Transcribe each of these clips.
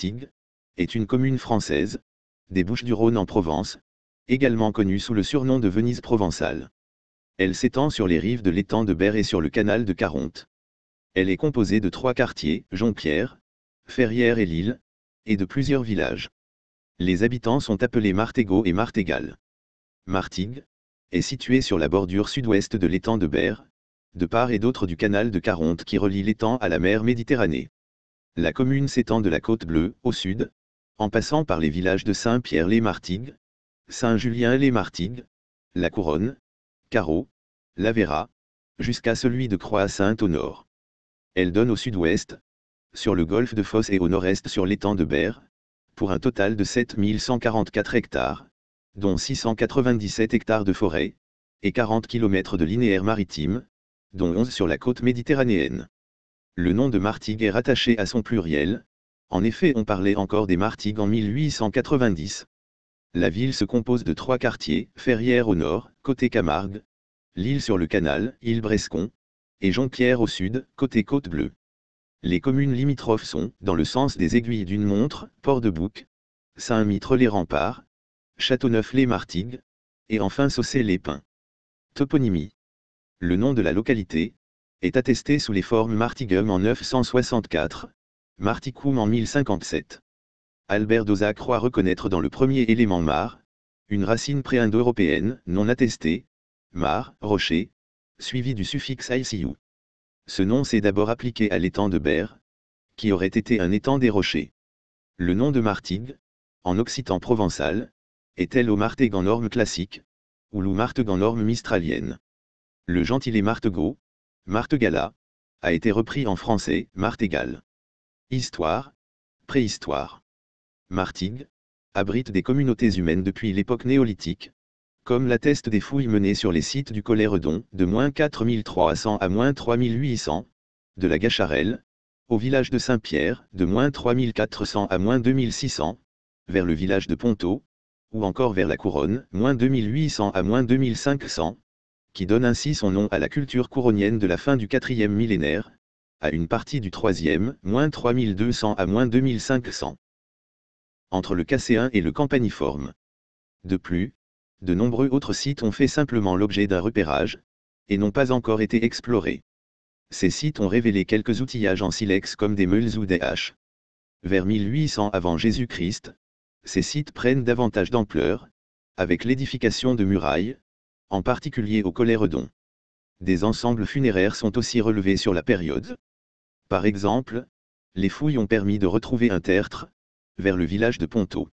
Martigues est une commune française, des Bouches-du-Rhône en Provence, également connue sous le surnom de Venise provençale. Elle s'étend sur les rives de l'étang de Berre et sur le canal de Caronte. Elle est composée de 3 quartiers, Jonquière, Ferrières et Lille, et de plusieurs villages. Les habitants sont appelés Martégots et Martégales. Martigues est située sur la bordure sud-ouest de l'étang de Berre, de part et d'autre du canal de Caronte qui relie l'étang à la mer Méditerranée. La commune s'étend de la côte Bleue, au sud, en passant par les villages de Saint-Pierre-les-Martigues, Saint-Julien-les-Martigues, La Couronne, Carreau, La Véra, jusqu'à celui de Croix-Sainte au nord. Elle donne au sud-ouest, sur le golfe de Fos et au nord-est sur l'étang de Berre, pour un total de 7144 hectares, dont 697 hectares de forêt, et 40 km de linéaire maritime, dont 11 sur la côte méditerranéenne. Le nom de Martigues est rattaché à son pluriel, en effet on parlait encore des Martigues en 1890. La ville se compose de 3 quartiers, Ferrières au nord, côté Camargue, Lille sur le canal, île Brescon, et Jonquière au sud, côté Côte Bleue. Les communes limitrophes sont, dans le sens des aiguilles d'une montre, Port-de-Bouc, Saint-Mitre-les-Remparts, Châteauneuf-les-Martigues, et enfin Saucé-les-Pins. Toponymie. Le nom de la localité est attesté sous les formes Martigum en 964, Marticum en 1057. Albert d'Oza croit reconnaître dans le premier élément mar, une racine pré-indo-européenne non attestée, mar, rocher, suivi du suffixe ICU. Ce nom s'est d'abord appliqué à l'étang de Berre, qui aurait été un étang des rochers. Le nom de Martigues, en occitan provençal, est tel au Martègue en norme classique, ou lou Martègue en norme mistralienne. Le gentilé Martegot, Martegala, a été repris en français, Martégal. Histoire, préhistoire. Martigues abrite des communautés humaines depuis l'époque néolithique, comme l'attestent des fouilles menées sur les sites du Collet-Redon, de -4300 à -3800, de la Gacharelle, au village de Saint-Pierre, de -3400 à -2600, vers le village de Ponto, ou encore vers la Couronne, -2800 à -2500, qui donne ainsi son nom à la culture couronnienne de la fin du 4e millénaire, à une partie du 3e, -3200 à -2500. Entre le Casséen et le Campaniforme. De plus, de nombreux autres sites ont fait simplement l'objet d'un repérage, et n'ont pas encore été explorés. Ces sites ont révélé quelques outillages en silex comme des meules ou des haches. Vers 1800 avant Jésus-Christ, ces sites prennent davantage d'ampleur, avec l'édification de murailles, en particulier au Collet-Redon. Des ensembles funéraires sont aussi relevés sur la période. Par exemple, les fouilles ont permis de retrouver un tertre, vers le village de Ponto.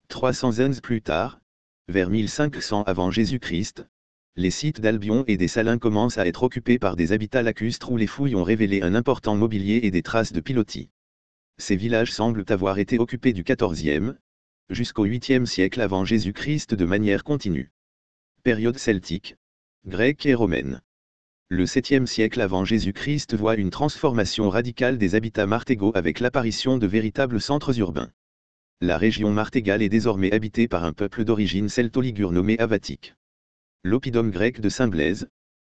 300 ans plus tard, vers 1500 avant Jésus-Christ, les sites d'Albion et des Salins commencent à être occupés par des habitats lacustres où les fouilles ont révélé un important mobilier et des traces de pilotis. Ces villages semblent avoir été occupés du XIVe jusqu'au 8e siècle avant Jésus-Christ de manière continue. Période celtique, grecque et romaine. Le 7e siècle avant Jésus-Christ voit une transformation radicale des habitats martégots avec l'apparition de véritables centres urbains. La région martégale est désormais habitée par un peuple d'origine celto-ligure nommé Avatique. L'oppidum grec de Saint-Blaise,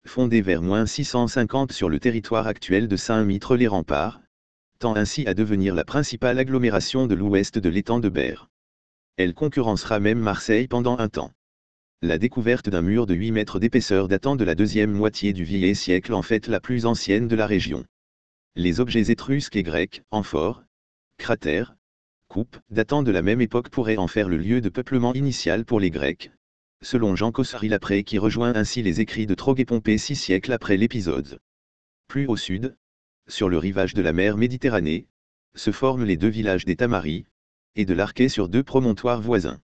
fondé vers -650 sur le territoire actuel de Saint-Mitre-les-Remparts, tend ainsi à devenir la principale agglomération de l'ouest de l'étang de Berre. Elle concurrencera même Marseille pendant un temps. La découverte d'un mur de 8 mètres d'épaisseur datant de la deuxième moitié du Vier siècle en fait la plus ancienne de la région. Les objets étrusques et grecs, amphores, cratères, coupes, datant de la même époque pourraient en faire le lieu de peuplement initial pour les Grecs, selon Jean Cossary-Lapré qui rejoint ainsi les écrits de Troguet-Pompée 6 siècles après l'épisode. Plus au sud, sur le rivage de la mer Méditerranée, se forment les 2 villages des Tamaris, et de l'Arquet sur 2 promontoires voisins.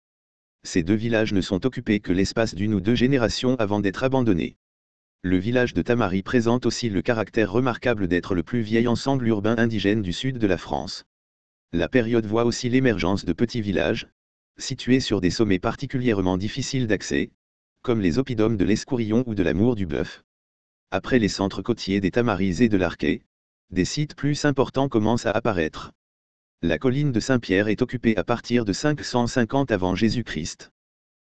Ces 2 villages ne sont occupés que l'espace d'1 ou 2 générations avant d'être abandonnés. Le village de Tamaris présente aussi le caractère remarquable d'être le plus vieil ensemble urbain indigène du sud de la France. La période voit aussi l'émergence de petits villages, situés sur des sommets particulièrement difficiles d'accès, comme les oppidums de l'Escourillon ou de la Mour du Bœuf. Après les centres côtiers des Tamaris et de l'Arquet, des sites plus importants commencent à apparaître. La colline de Saint-Pierre est occupée à partir de 550 avant Jésus-Christ.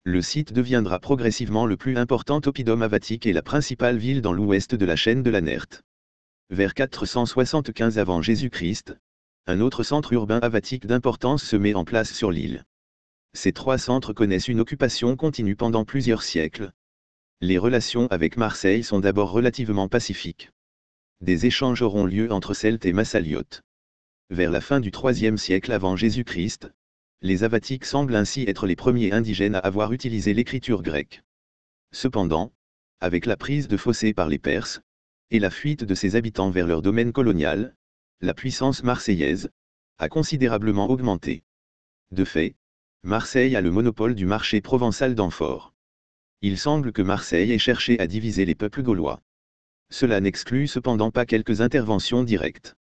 Le site deviendra progressivement le plus important oppidum avatique et la principale ville dans l'ouest de la chaîne de la Nerte. Vers 475 avant Jésus-Christ, un autre centre urbain havatique d'importance se met en place sur l'île. Ces trois centres connaissent une occupation continue pendant plusieurs siècles. Les relations avec Marseille sont d'abord relativement pacifiques. Des échanges auront lieu entre Celtes et Massaliotes. Vers la fin du IIIe siècle avant Jésus-Christ, les Havatiques semblent ainsi être les premiers indigènes à avoir utilisé l'écriture grecque. Cependant, avec la prise de Phocée par les Perses, et la fuite de ses habitants vers leur domaine colonial, la puissance marseillaise a considérablement augmenté. De fait, Marseille a le monopole du marché provençal d'amphores. Il semble que Marseille ait cherché à diviser les peuples gaulois. Cela n'exclut cependant pas quelques interventions directes.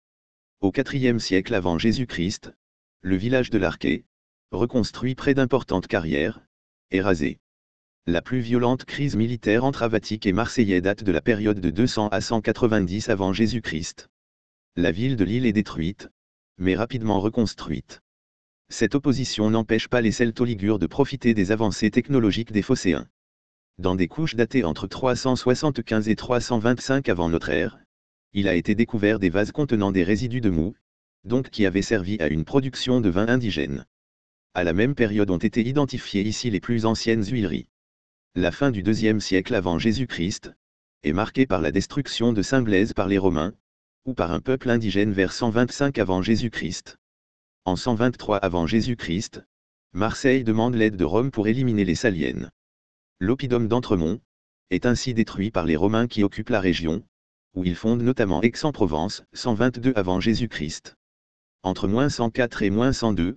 Au IVe siècle avant Jésus-Christ, le village de l'Arquet, reconstruit près d'importantes carrières, est rasé. La plus violente crise militaire entre Havatiques et Marseillais date de la période de 200 à 190 avant Jésus-Christ. La ville de Lille est détruite, mais rapidement reconstruite. Cette opposition n'empêche pas les Celto-Ligures de profiter des avancées technologiques des Phocéens. Dans des couches datées entre 375 et 325 avant notre ère, il a été découvert des vases contenant des résidus de moût, donc qui avaient servi à une production de vin indigène. À la même période ont été identifiées ici les plus anciennes huileries. La fin du IIe siècle avant Jésus-Christ est marquée par la destruction de Saint-Blaise par les Romains, ou par un peuple indigène vers 125 avant Jésus-Christ. En 123 avant Jésus-Christ, Marseille demande l'aide de Rome pour éliminer les Saliennes. L'oppidum d'Entremont est ainsi détruit par les Romains qui occupent la région, où ils fondent notamment Aix-en-Provence, 122 avant Jésus-Christ. Entre -104 et -102,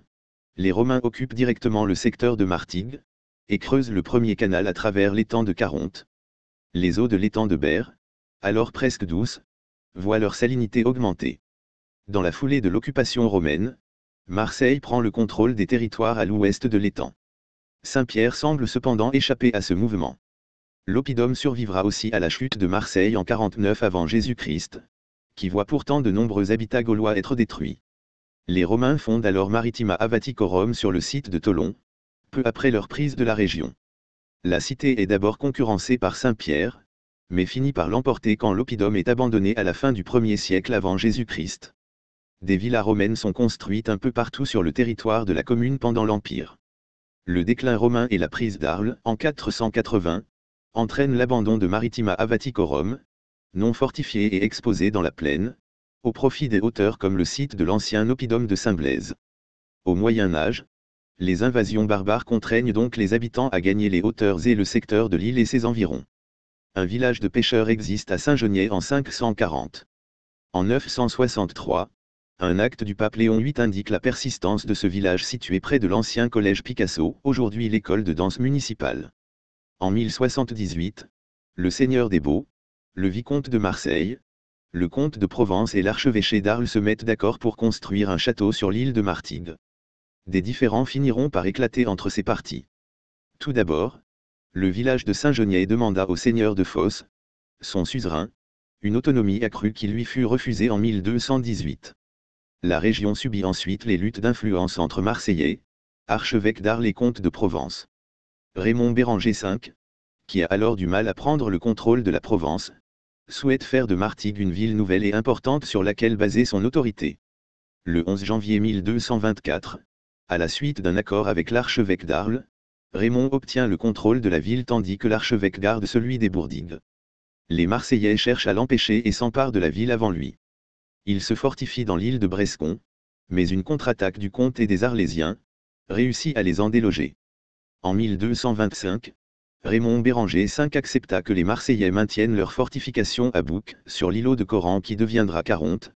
les Romains occupent directement le secteur de Martigues, et creusent le premier canal à travers l'étang de Caronte. Les eaux de l'étang de Berre, alors presque douces, voient leur salinité augmenter. Dans la foulée de l'occupation romaine, Marseille prend le contrôle des territoires à l'ouest de l'étang. Saint-Pierre semble cependant échapper à ce mouvement. L'oppidum survivra aussi à la chute de Marseille en 49 avant Jésus-Christ, qui voit pourtant de nombreux habitats gaulois être détruits. Les Romains fondent alors Maritima Havaticorum sur le site de Tolon, peu après leur prise de la région. La cité est d'abord concurrencée par Saint-Pierre, mais finit par l'emporter quand l'oppidum est abandonné à la fin du 1er siècle avant Jésus-Christ. Des villas romaines sont construites un peu partout sur le territoire de la commune pendant l'Empire. Le déclin romain et la prise d'Arles, en 480, entraînent l'abandon de Maritima Havaticorum, non fortifié et exposé dans la plaine, au profit des hauteurs comme le site de l'ancien oppidum de Saint-Blaise. Au Moyen Âge, les invasions barbares contraignent donc les habitants à gagner les hauteurs et le secteur de l'île et ses environs. Un village de pêcheurs existe à Saint-Geniez en 540. En 963, un acte du pape Léon VIII indique la persistance de ce village situé près de l'ancien collège Picasso, aujourd'hui l'école de danse municipale. En 1078, le seigneur des Baux, le vicomte de Marseille, le comte de Provence et l'archevêché d'Arles se mettent d'accord pour construire un château sur l'île de Martigues. Des différends finiront par éclater entre ces parties. Tout d'abord, le village de Saint-Geniez demanda au seigneur de Fosse, son suzerain, une autonomie accrue qui lui fut refusée en 1218. La région subit ensuite les luttes d'influence entre Marseillais, archevêques d'Arles et comtes de Provence. Raymond Béranger V, qui a alors du mal à prendre le contrôle de la Provence, souhaite faire de Martigues une ville nouvelle et importante sur laquelle baser son autorité. Le 11 janvier 1224, à la suite d'un accord avec l'archevêque d'Arles, Raymond obtient le contrôle de la ville tandis que l'archevêque garde celui des Bourdignes. Les Marseillais cherchent à l'empêcher et s'emparent de la ville avant lui. Il se fortifie dans l'île de Brescon, mais une contre-attaque du comte et des Arlésiens réussit à les en déloger. En 1225, Raymond Béranger V accepta que les Marseillais maintiennent leur fortification à Bouc, sur l'îlot de Coran qui deviendra Caronte,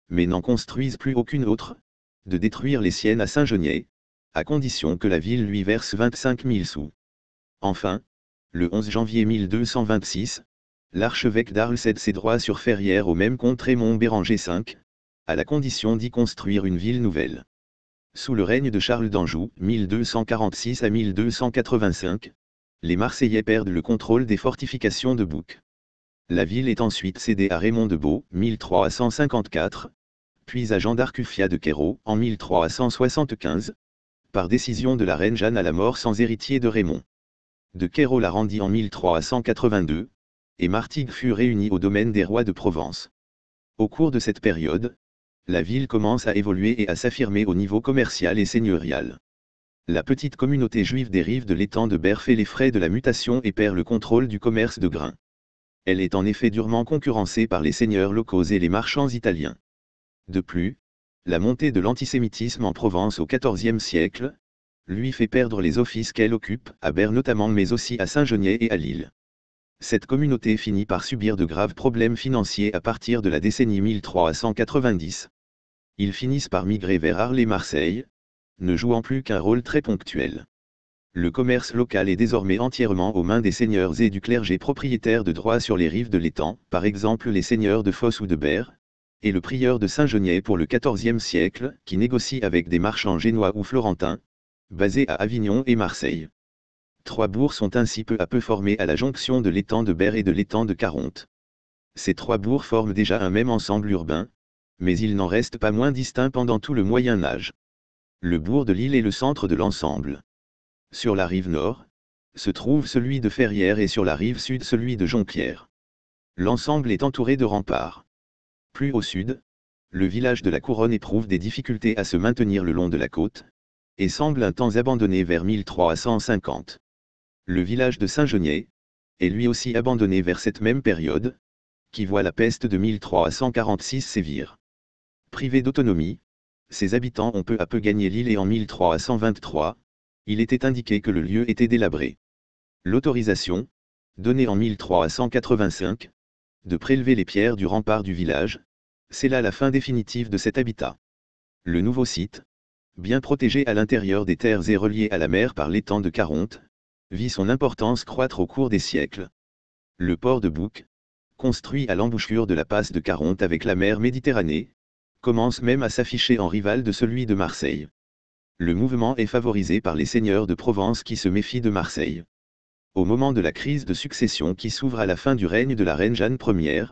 mais n'en construisent plus aucune autre, de détruire les siennes à Saint-Geniez, à condition que la ville lui verse 25 000 sous. Enfin, le 11 janvier 1226, l'archevêque d'Arles cède ses droits sur Ferrières au même comte Raymond Béranger V, à la condition d'y construire une ville nouvelle. Sous le règne de Charles d'Anjou, 1246 à 1285, les Marseillais perdent le contrôle des fortifications de Bouc. La ville est ensuite cédée à Raymond de Baux, 1354, puis à Jean d'Arcufia de Quérault, en 1375, par décision de la reine Jeanne à la mort sans héritier de Raymond. De Quérault la rendit en 1382, et Martigues fut réunie au domaine des rois de Provence. Au cours de cette période, la ville commence à évoluer et à s'affirmer au niveau commercial et seigneurial. La petite communauté juive des rives de l'étang de Berre fait les frais de la mutation et perd le contrôle du commerce de grains. Elle est en effet durement concurrencée par les seigneurs locaux et les marchands italiens. De plus, la montée de l'antisémitisme en Provence au XIVe siècle lui fait perdre les offices qu'elle occupe, à Berre notamment mais aussi à Saint-Geniez et à Lille. Cette communauté finit par subir de graves problèmes financiers à partir de la décennie 1390. Ils finissent par migrer vers Arles et Marseille, ne jouant plus qu'un rôle très ponctuel. Le commerce local est désormais entièrement aux mains des seigneurs et du clergé propriétaires de droits sur les rives de l'étang, par exemple les seigneurs de Fosse ou de Berre, et le prieur de Saint-Geniez pour le XIVe siècle, qui négocie avec des marchands génois ou florentins, basés à Avignon et Marseille. Trois bourgs sont ainsi peu à peu formés à la jonction de l'étang de Berre et de l'étang de Caronte. Ces trois bourgs forment déjà un même ensemble urbain, mais il n'en reste pas moins distinct pendant tout le Moyen Âge. Le bourg de Lille est le centre de l'ensemble. Sur la rive nord, se trouve celui de Ferrières et sur la rive sud celui de Jonquière. L'ensemble est entouré de remparts. Plus au sud, le village de la Couronne éprouve des difficultés à se maintenir le long de la côte, et semble un temps abandonné vers 1350. Le village de Saint-Geniez est lui aussi abandonné vers cette même période, qui voit la peste de 1346 sévir. Privé d'autonomie, ses habitants ont peu à peu gagné l'île et en 1323, il était indiqué que le lieu était délabré. L'autorisation, donnée en 1385, de prélever les pierres du rempart du village, c'est là la fin définitive de cet habitat. Le nouveau site, bien protégé à l'intérieur des terres et relié à la mer par l'étang de Caronte, vit son importance croître au cours des siècles. Le port de Bouc, construit à l'embouchure de la passe de Caronte avec la mer Méditerranée, commence même à s'afficher en rival de celui de Marseille. Le mouvement est favorisé par les seigneurs de Provence qui se méfient de Marseille. Au moment de la crise de succession qui s'ouvre à la fin du règne de la reine Jeanne Ier,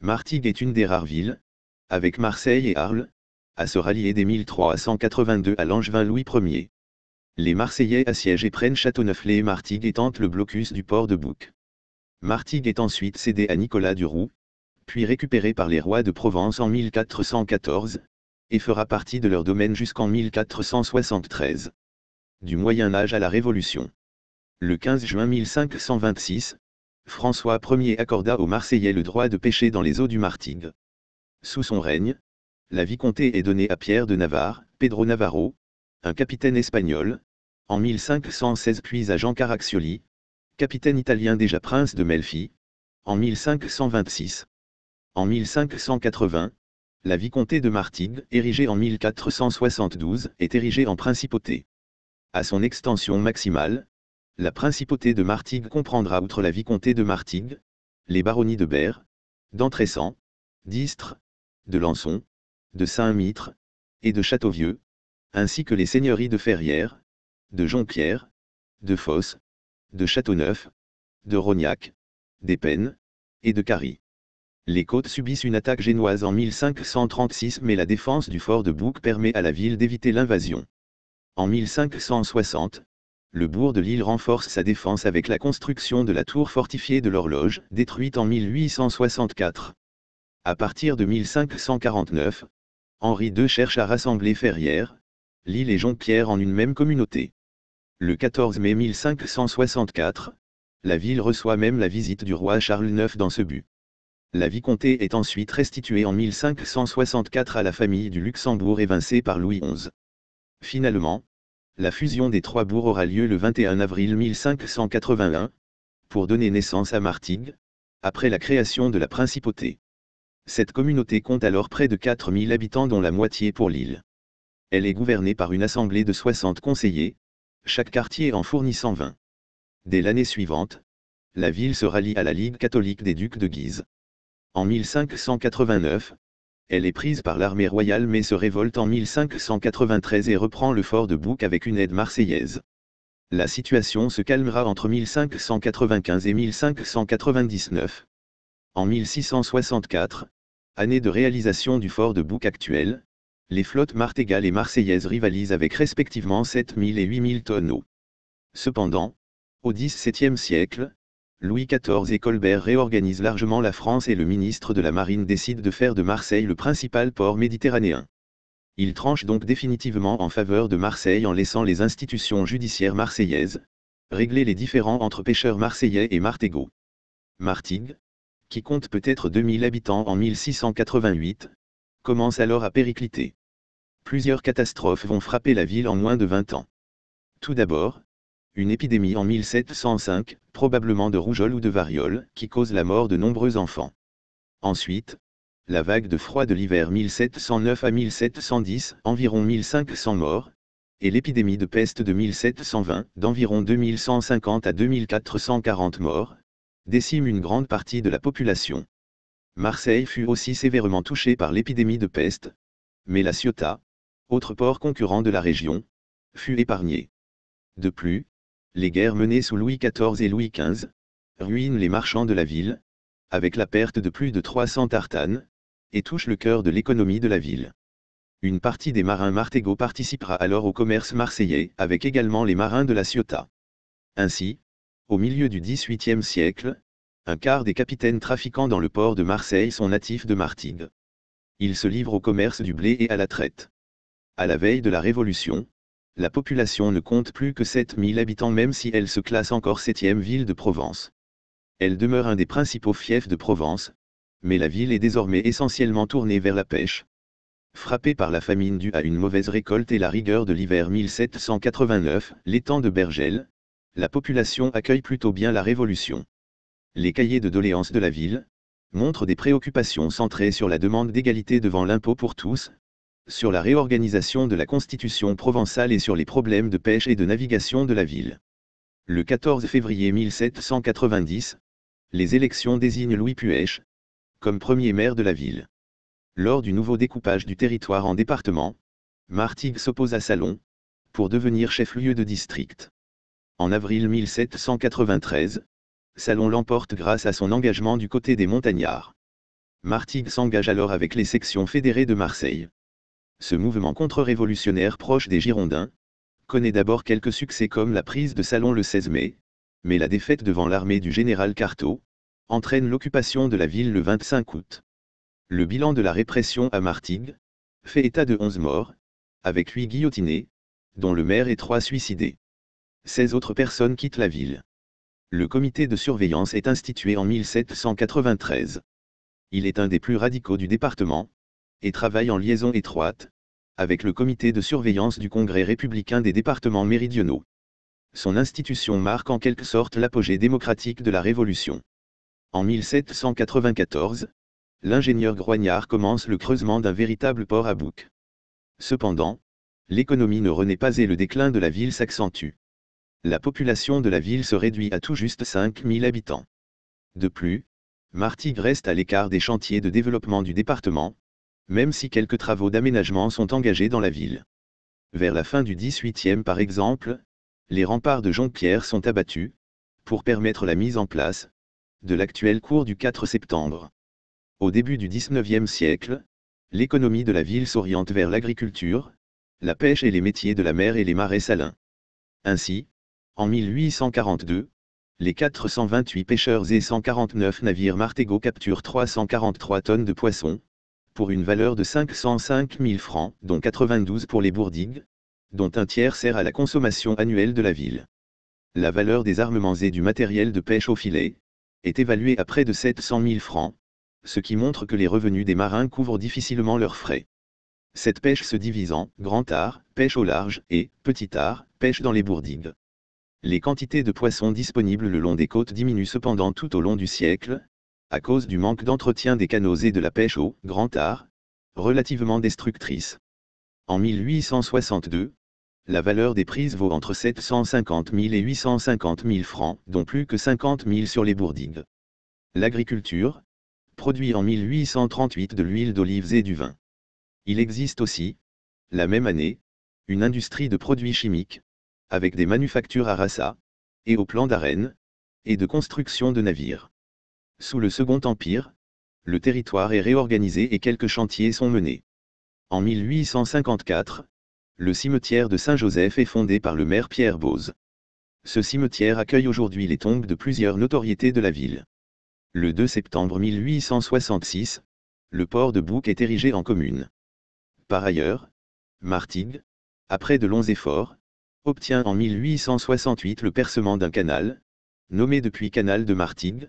Martigues est une des rares villes, avec Marseille et Arles, à se rallier dès 1382 à l'Angevin Louis Ier. Les Marseillais assiègent et prennent Châteauneuf-les et Martigues et tentent le blocus du port de Bouc. Martigues est ensuite cédé à Nicolas du Roux, puis récupéré par les rois de Provence en 1414, et fera partie de leur domaine jusqu'en 1473. Du Moyen Âge à la Révolution. Le 15 juin 1526, François Ier accorda aux Marseillais le droit de pêcher dans les eaux du Martigues. Sous son règne, la vicomté est donnée à Pierre de Navarre, Pedro Navarro, un capitaine espagnol, en 1516 puis à Jean Caraccioli, capitaine italien déjà prince de Melfi, en 1526. En 1580, la vicomté de Martigues, érigée en 1472, est érigée en principauté. À son extension maximale, la principauté de Martigues comprendra outre la vicomté de Martigues, les baronnies de Berre, d'Entressan, d'Istres, de Lançon, de Saint-Mitre, et de Châteauvieux, ainsi que les seigneuries de Ferrières, de Jonquière, de Fosse, de Châteauneuf, de Rognac, d'Épène, et de Carie. Les côtes subissent une attaque génoise en 1536 mais la défense du fort de Bouc permet à la ville d'éviter l'invasion. En 1560, le bourg de Lille renforce sa défense avec la construction de la tour fortifiée de l'Horloge, détruite en 1864. À partir de 1549, Henri II cherche à rassembler Ferrières, Lille et Jonquière en une même communauté. Le 14 mai 1564, la ville reçoit même la visite du roi Charles IX dans ce but. La vicomté est ensuite restituée en 1564 à la famille du Luxembourg évincée par Louis XI. Finalement, la fusion des trois bourgs aura lieu le 21 avril 1581, pour donner naissance à Martigues, après la création de la principauté. Cette communauté compte alors près de 4000 habitants dont la moitié pour Lille. Elle est gouvernée par une assemblée de 60 conseillers, chaque quartier en fournissant 20. Dès l'année suivante, la ville se rallie à la Ligue catholique des ducs de Guise. En 1589, elle est prise par l'armée royale mais se révolte en 1593 et reprend le fort de Bouc avec une aide marseillaise. La situation se calmera entre 1595 et 1599. En 1664, année de réalisation du fort de Bouc actuel, les flottes martégale et marseillaise rivalisent avec respectivement 7000 et 8000 tonneaux. Cependant, au XVIIe siècle, Louis XIV et Colbert réorganisent largement la France et le ministre de la Marine décide de faire de Marseille le principal port méditerranéen. Il tranche donc définitivement en faveur de Marseille en laissant les institutions judiciaires marseillaises régler les différends entre pêcheurs marseillais et martégots. Martigues, qui compte peut-être 2000 habitants en 1688, commence alors à péricliter. Plusieurs catastrophes vont frapper la ville en moins de 20 ans. Tout d'abord, une épidémie en 1705, probablement de rougeole ou de variole, qui cause la mort de nombreux enfants. Ensuite, la vague de froid de l'hiver 1709 à 1710, environ 1500 morts, et l'épidémie de peste de 1720, d'environ 2150 à 2440 morts, déciment une grande partie de la population. Marseille fut aussi sévèrement touchée par l'épidémie de peste, mais la Ciotat, autre port concurrent de la région, fut épargnée. De plus, les guerres menées sous Louis XIV et Louis XV ruinent les marchands de la ville, avec la perte de plus de 300 tartanes, et touchent le cœur de l'économie de la ville. Une partie des marins martégots participera alors au commerce marseillais, avec également les marins de la Ciotat. Ainsi, au milieu du XVIIIe siècle, un quart des capitaines trafiquant dans le port de Marseille sont natifs de Martigues. Ils se livrent au commerce du blé et à la traite. À la veille de la Révolution, la population ne compte plus que 7000 habitants même si elle se classe encore 7e ville de Provence. Elle demeure un des principaux fiefs de Provence, mais la ville est désormais essentiellement tournée vers la pêche. Frappée par la famine due à une mauvaise récolte et la rigueur de l'hiver 1789, l'étang de Bergel, la population accueille plutôt bien la Révolution. Les cahiers de doléances de la ville montrent des préoccupations centrées sur la demande d'égalité devant l'impôt pour tous, sur la réorganisation de la constitution provençale et sur les problèmes de pêche et de navigation de la ville. Le 14 février 1790, les élections désignent Louis Puech comme premier maire de la ville. Lors du nouveau découpage du territoire en départements, Martigues s'oppose à Salon, pour devenir chef-lieu de district. En avril 1793, Salon l'emporte grâce à son engagement du côté des montagnards. Martigues s'engage alors avec les sections fédérées de Marseille. Ce mouvement contre-révolutionnaire proche des Girondins connaît d'abord quelques succès comme la prise de Salon le 16 mai, mais la défaite devant l'armée du général Carteau entraîne l'occupation de la ville le 25 août. Le bilan de la répression à Martigues fait état de 11 morts, avec 8 guillotinés, dont le maire et 3 suicidés. 16 autres personnes quittent la ville. Le comité de surveillance est institué en 1793. Il est un des plus radicaux du département, et travaille en liaison étroite avec le comité de surveillance du Congrès républicain des départements méridionaux. Son institution marque en quelque sorte l'apogée démocratique de la Révolution. En 1794, l'ingénieur Groignard commence le creusement d'un véritable port à bouc. Cependant, l'économie ne renaît pas et le déclin de la ville s'accentue. La population de la ville se réduit à tout juste 5000 habitants. De plus, Martigues reste à l'écart des chantiers de développement du département, même si quelques travaux d'aménagement sont engagés dans la ville. Vers la fin du XVIIIe par exemple, les remparts de Jonquière sont abattus, pour permettre la mise en place de l'actuelle cour du 4 septembre. Au début du XIXe siècle, l'économie de la ville s'oriente vers l'agriculture, la pêche et les métiers de la mer et les marais salins. Ainsi, en 1842, les 428 pêcheurs et 149 navires martégots capturent 343 tonnes de poissons, pour une valeur de 505 000 francs, dont 92 pour les bourdigues, dont un tiers sert à la consommation annuelle de la ville. La valeur des armements et du matériel de pêche au filet est évaluée à près de 700 000 francs, ce qui montre que les revenus des marins couvrent difficilement leurs frais. Cette pêche se divise en grand art, pêche au large, et petit art, pêche dans les bourdigues. Les quantités de poissons disponibles le long des côtes diminuent cependant tout au long du siècle, à cause du manque d'entretien des canaux et de la pêche au grand art, relativement destructrice. En 1862, la valeur des prises vaut entre 750 000 et 850 000 francs, dont plus que 50 000 sur les bourdigues. L'agriculture produit en 1838 de l'huile d'olive et du vin. Il existe aussi, la même année, une industrie de produits chimiques, avec des manufactures à Rassa, et au plan d'Arène, et de construction de navires. Sous le Second Empire, le territoire est réorganisé et quelques chantiers sont menés. En 1854, le cimetière de Saint-Joseph est fondé par le maire Pierre Boze. Ce cimetière accueille aujourd'hui les tombes de plusieurs notoriétés de la ville. Le 2 septembre 1866, le port de Bouc est érigé en commune. Par ailleurs, Martigues, après de longs efforts, obtient en 1868 le percement d'un canal, nommé depuis canal de Martigues,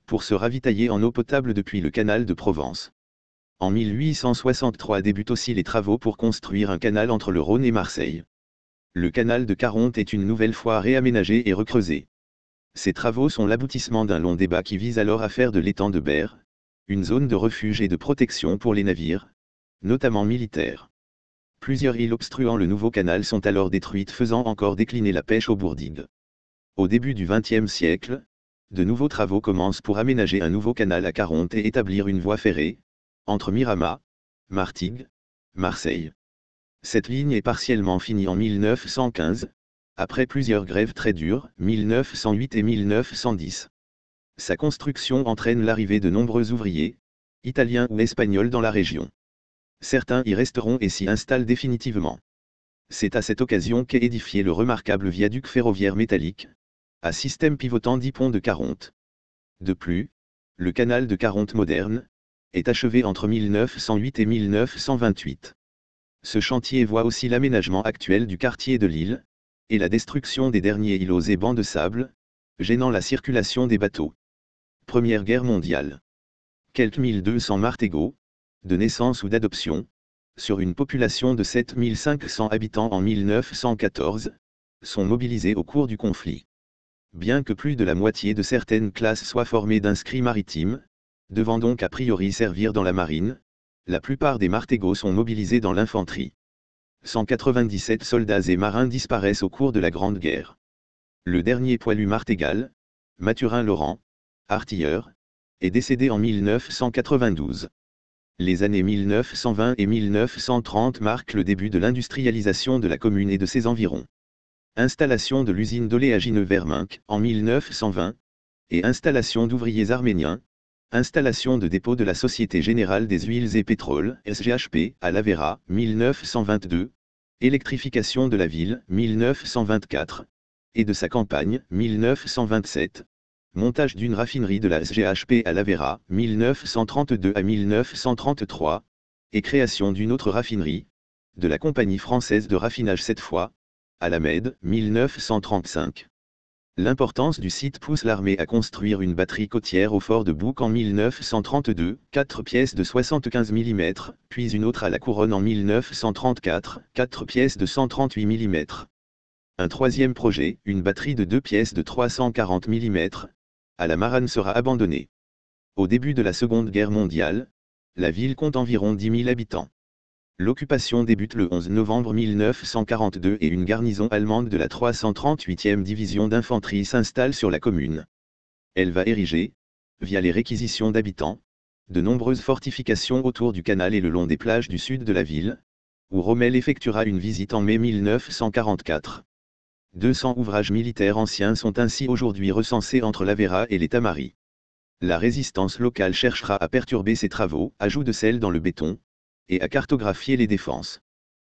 pour se ravitailler en eau potable depuis le canal de Provence. En 1863 débutent aussi les travaux pour construire un canal entre le Rhône et Marseille. Le canal de Caronte est une nouvelle fois réaménagé et recreusé. Ces travaux sont l'aboutissement d'un long débat qui vise alors à faire de l'étang de Berre une zone de refuge et de protection pour les navires, notamment militaires. Plusieurs îles obstruant le nouveau canal sont alors détruites, faisant encore décliner la pêche aux bourdides. Au début du XXe siècle, de nouveaux travaux commencent pour aménager un nouveau canal à Caronte et établir une voie ferrée, entre Miramas, Martigues, Marseille. Cette ligne est partiellement finie en 1915, après plusieurs grèves très dures, 1908 et 1910. Sa construction entraîne l'arrivée de nombreux ouvriers, italiens ou espagnols dans la région. Certains y resteront et s'y installent définitivement. C'est à cette occasion qu'est édifié le remarquable viaduc ferroviaire métallique, à système pivotant 10 ponts de Caronte. De plus, le canal de Caronte moderne, est achevé entre 1908 et 1928. Ce chantier voit aussi l'aménagement actuel du quartier de l'île, et la destruction des derniers îlots et bancs de sable, gênant la circulation des bateaux. Première Guerre mondiale. Quelques 1200 Martégots, de naissance ou d'adoption, sur une population de 7500 habitants en 1914, sont mobilisés au cours du conflit. Bien que plus de la moitié de certaines classes soient formées d'inscrits maritimes, devant donc a priori servir dans la marine, la plupart des Martégots sont mobilisés dans l'infanterie. 197 soldats et marins disparaissent au cours de la Grande Guerre. Le dernier poilu martégal, Mathurin Laurent, artilleur, est décédé en 1992. Les années 1920 et 1930 marquent le début de l'industrialisation de la commune et de ses environs. Installation de l'usine d'oléagineux Verminck en 1920, et installation d'ouvriers arméniens, installation de dépôt de la Société Générale des Huiles et Pétroles (SGHP) à Lavera, 1922, électrification de la ville, 1924, et de sa campagne, 1927, montage d'une raffinerie de la SGHP à Lavera, 1932 à 1933, et création d'une autre raffinerie, de la Compagnie française de raffinage cette fois, à la Mède, 1935. L'importance du site pousse l'armée à construire une batterie côtière au fort de Bouc en 1932, 4 pièces de 75 mm, puis une autre à la Couronne en 1934, 4 pièces de 138 mm. Un troisième projet, une batterie de 2 pièces de 340 mm, à la Marane sera abandonné. Au début de la Seconde Guerre mondiale, la ville compte environ 10 000 habitants. L'occupation débute le 11 novembre 1942 et une garnison allemande de la 338e division d'infanterie s'installe sur la commune. Elle va ériger, via les réquisitions d'habitants, de nombreuses fortifications autour du canal et le long des plages du sud de la ville, où Rommel effectuera une visite en mai 1944. 200 ouvrages militaires anciens sont ainsi aujourd'hui recensés entre Lavera et les Tamaris. La résistance locale cherchera à perturber ces travaux, ajout de sel dans le béton, et à cartographier les défenses.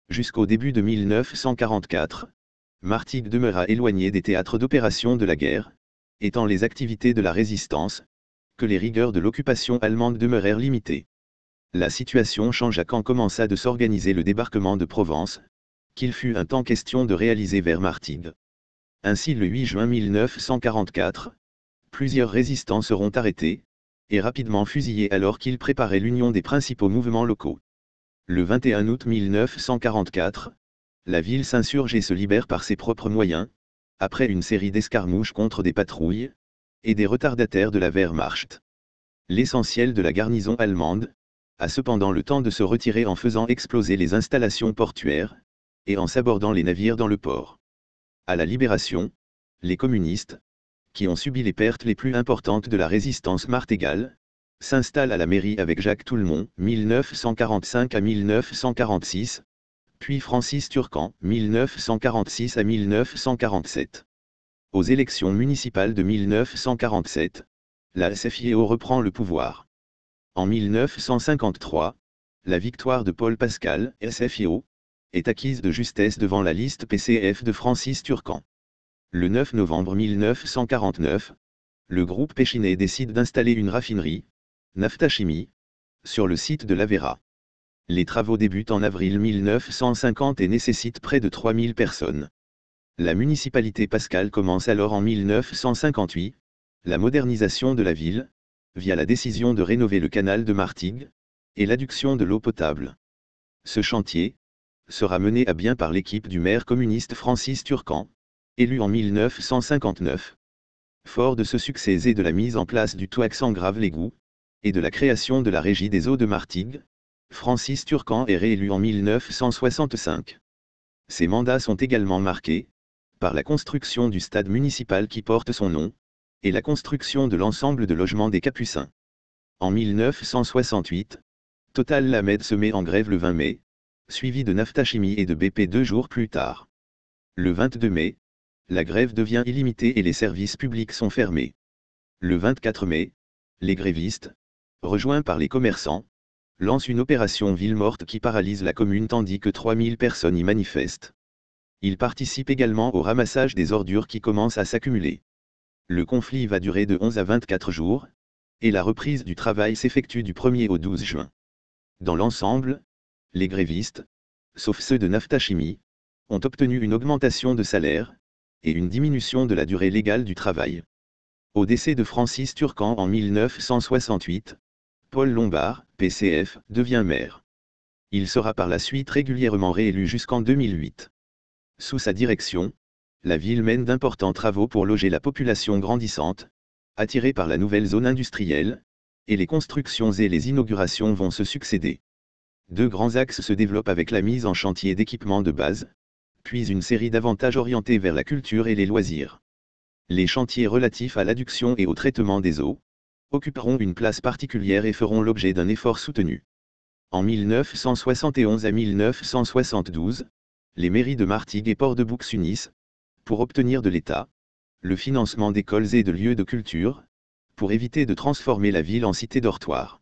Jusqu'au début de 1944, Martigues demeura éloigné des théâtres d'opération de la guerre, étant les activités de la résistance, que les rigueurs de l'occupation allemande demeurèrent limitées. La situation changea quand commença de s'organiser le débarquement de Provence, qu'il fut un temps question de réaliser vers Martigues. Ainsi le 8 juin 1944, plusieurs résistants seront arrêtés, et rapidement fusillés alors qu'ils préparaient l'union des principaux mouvements locaux. Le 21 août 1944, la ville s'insurge et se libère par ses propres moyens, après une série d'escarmouches contre des patrouilles, et des retardataires de la Wehrmacht. L'essentiel de la garnison allemande a cependant le temps de se retirer en faisant exploser les installations portuaires, et en sabordant les navires dans le port. À la Libération, les communistes, qui ont subi les pertes les plus importantes de la résistance martégale, s'installent à la mairie avec Jacques Toulmont, 1945 à 1946, puis Francis Turcan, 1946 à 1947. Aux élections municipales de 1947, la SFIO reprend le pouvoir. En 1953, la victoire de Paul Pascal, SFIO, est acquise de justesse devant la liste PCF de Francis Turcan. Le 9 novembre 1949, le groupe Pechiney décide d'installer une raffinerie, Naftachimie, sur le site de l'Aveyrat. Les travaux débutent en avril 1950 et nécessitent près de 3000 personnes. La municipalité Pascal commence alors en 1958, la modernisation de la ville, via la décision de rénover le canal de Martigues, et l'adduction de l'eau potable. Ce chantier sera mené à bien par l'équipe du maire communiste Francis Turcan, élu en 1959. Fort de ce succès et de la mise en place du TOAC sans grave l'égout, et de la création de la Régie des eaux de Martigues, Francis Turcan est réélu en 1965. Ses mandats sont également marqués par la construction du stade municipal qui porte son nom, et la construction de l'ensemble de logements des Capucins. En 1968, Total Lamed se met en grève le 20 mai, suivi de Naftachimie et de BP 2 jours plus tard. Le 22 mai, la grève devient illimitée et les services publics sont fermés. Le 24 mai, les grévistes, rejoints par les commerçants, lancent une opération ville morte qui paralyse la commune tandis que 3000 personnes y manifestent. Ils participent également au ramassage des ordures qui commencent à s'accumuler. Le conflit va durer de 11 à 24 jours, et la reprise du travail s'effectue du 1er au 12 juin. Dans l'ensemble, les grévistes, sauf ceux de Naftachimie, ont obtenu une augmentation de salaire, et une diminution de la durée légale du travail. Au décès de Francis Turcan en 1968, Paul Lombard, PCF, devient maire. Il sera par la suite régulièrement réélu jusqu'en 2008. Sous sa direction, la ville mène d'importants travaux pour loger la population grandissante, attirée par la nouvelle zone industrielle, et les constructions et les inaugurations vont se succéder. Deux grands axes se développent avec la mise en chantier d'équipements de base, puis une série d'avantages orientés vers la culture et les loisirs. Les chantiers relatifs à l'adduction et au traitement des eaux occuperont une place particulière et feront l'objet d'un effort soutenu. En 1971 à 1972, les mairies de Martigues et Port-de-Bouc s'unissent pour obtenir de l'État le financement d'écoles et de lieux de culture, pour éviter de transformer la ville en cité dortoir.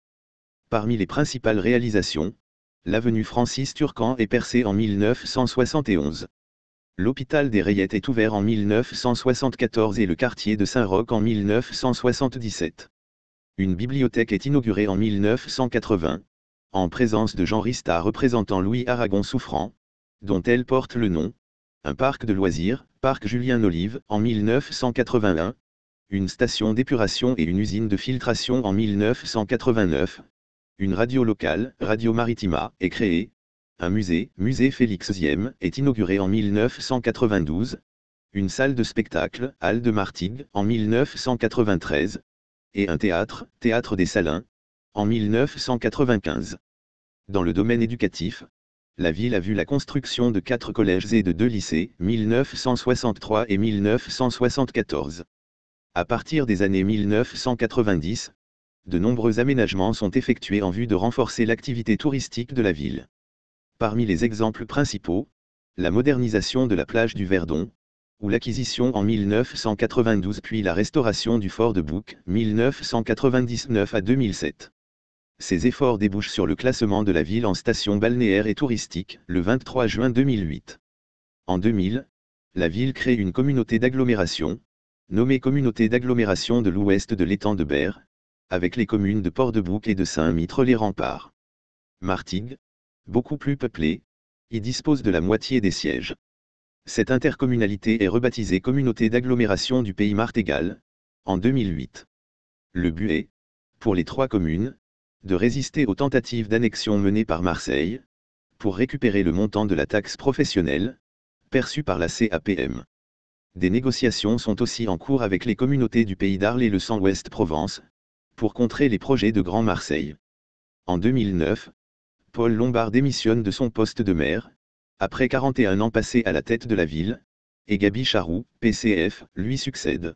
Parmi les principales réalisations, l'avenue Francis Turcan est percée en 1971. L'hôpital des Rayettes est ouvert en 1974 et le quartier de Saint-Roch en 1977. Une bibliothèque est inaugurée en 1980, en présence de Jean Rista représentant Louis Aragon souffrant, dont elle porte le nom. Un parc de loisirs, parc Julien Olive, en 1981, une station d'épuration et une usine de filtration en 1989, une radio locale, Radio Maritima, est créée, un musée, Musée Félix Ziem, est inauguré en 1992, une salle de spectacle, Halle de Martigues, en 1993, et un théâtre, Théâtre des Salins, en 1995. Dans le domaine éducatif, la ville a vu la construction de 4 collèges et de 2 lycées, 1963 et 1974. À partir des années 1990, de nombreux aménagements sont effectués en vue de renforcer l'activité touristique de la ville. Parmi les exemples principaux, la modernisation de la plage du Verdon, ou l'acquisition en 1992 puis la restauration du fort de Bouc, 1999 à 2007. Ces efforts débouchent sur le classement de la ville en station balnéaire et touristique, le 23 juin 2008. En 2000, la ville crée une communauté d'agglomération, nommée Communauté d'agglomération de l'Ouest de l'étang de Berre, avec les communes de Port-de-Bouc et de Saint-Mitre-les-Remparts. Martigues, beaucoup plus peuplée, y dispose de la moitié des sièges. Cette intercommunalité est rebaptisée Communauté d'agglomération du Pays Martégal, en 2008. Le but est, pour les 3 communes, de résister aux tentatives d'annexion menées par Marseille, pour récupérer le montant de la taxe professionnelle, perçue par la CAPM. Des négociations sont aussi en cours avec les communautés du Pays d'Arles et le Centre-Ouest Provence, pour contrer les projets de Grand Marseille. En 2009, Paul Lombard démissionne de son poste de maire, après 41 ans passés à la tête de la ville, et Gaby Charroux, PCF, lui succède.